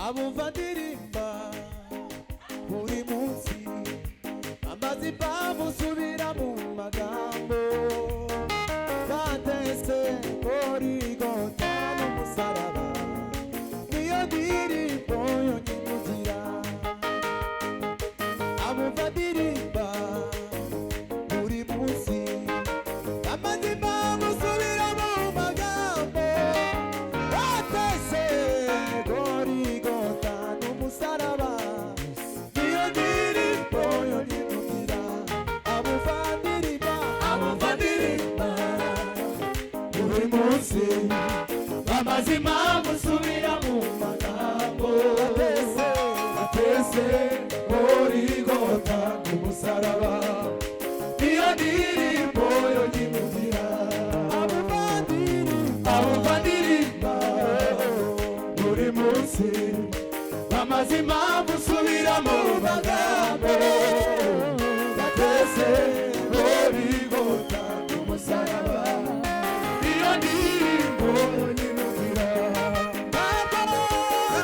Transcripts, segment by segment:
abumva ndirimba buri munsi amazi bamusubira mu magambo batese Gorigota n'umusaraba niyo ndirimbo yonyimugira abumva ndirimba buri munsi amazi bamusubira mu magambo batese Gorigota n'umusaraba niyo ndirimbo yonyimugira abumva ndirimba buri munsi amazima musubira mu magambo batese Gorigota n'umusaraba niyo ndirimbo yonyimugira abumva ndirimba buri munsi amazima musubira mu magambo batese Gorigota n'umusaraba niyo ndirimbo yonyimugira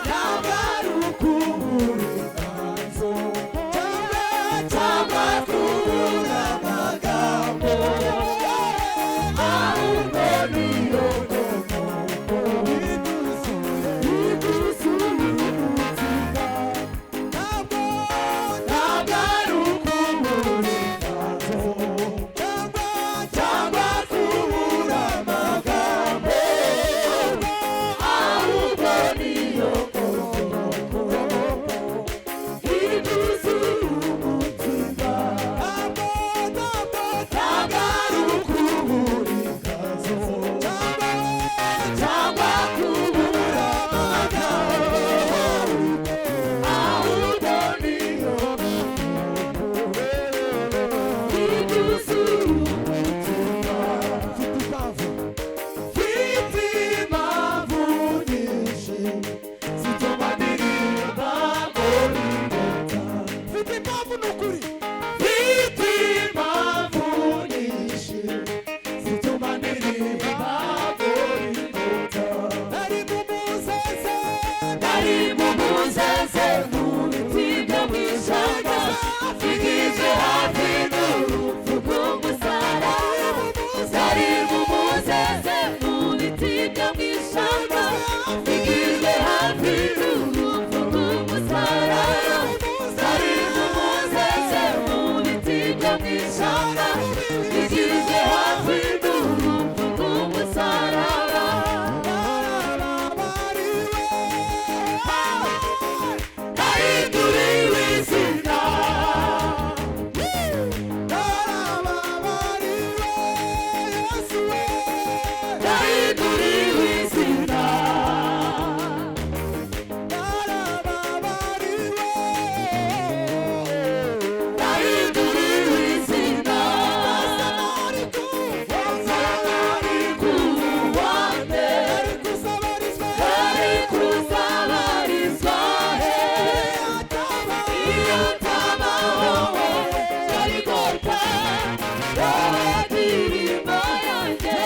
ntabwo ari ukubura inganzo cyangwa kubura amagambo ahubwo niyo nkomoko idusuye umutima ntabwo ari ukubura inganzo cyangwa kubura amagambo ahubwo niyo nkomoko idusuye umutima impamvu n'ukuri mfite impamvu nyinshi zituma ndirimba Golgotha. nari mu muzeze Nari mu muzeze mu biti byo mu ishyamba, bigeze hafi n'urupfu rw'umusaraba. Nari mu muzeze mu biti byo mu ishyamba, bigeze hafi n'urupfu rw'umusaraba. Nari mu muzeze mu biti byo mu ishyamba, bigeze hafi n'urupfu rw'umusaraba. Nahinduriwe izina, nahinduriwe izina, nahinduriwe izina. Nari kuwande, nari kuzabarizwa he, iyo utabaho Golgotha, wowe ndirimbo yanjye.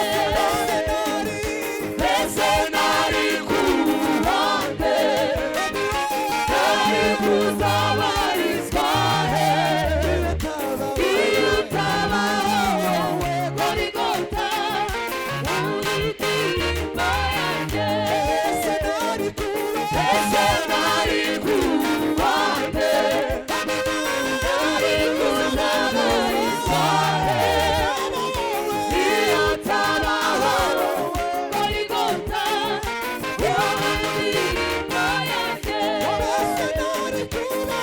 Mbese nari kuwande, nari kuzabarizwa he, iyo utabaho Golgotha, wowe ndirimbo yanjye. Mbese nari kuwande, nari kuzabarizwa he, iyo utabaho Golgotha, wowe ndirimbo yanjye.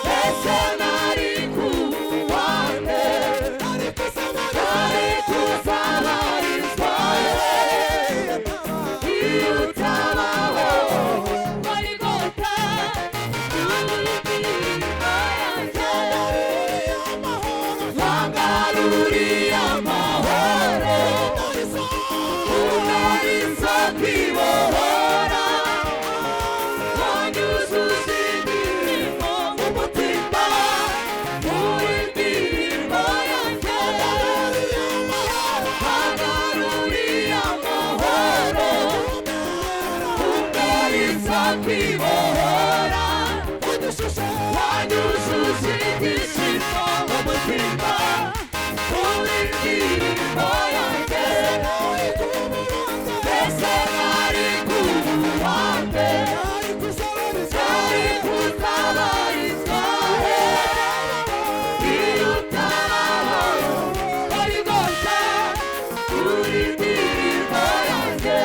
Mbese nari kuwande, nari kuzabarizwa he, iyo utabaho Golgotha, wowe ndirimbo yanjye. Wangaruriye amahoro, unariza kwibohora, wanyuzuza imirimo mu mutima, uri indirimbo yanjye. Wangaruriye amahoro, unariza kwibohora, wanyuzuza ibyishimo mu mutima, uri indirimbo yanjye. Mbese nari kuwande, nari kuzabarizwa he, iyo utabaho Golgotha, uri indirimbo yanjye.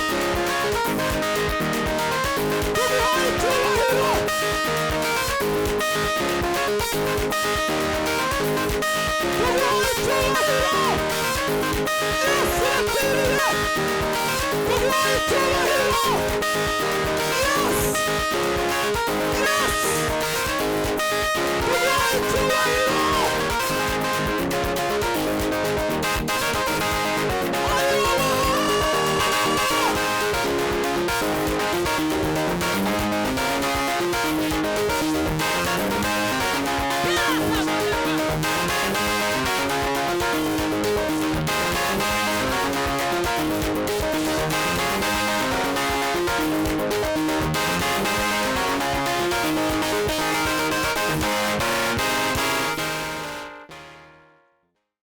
Yes!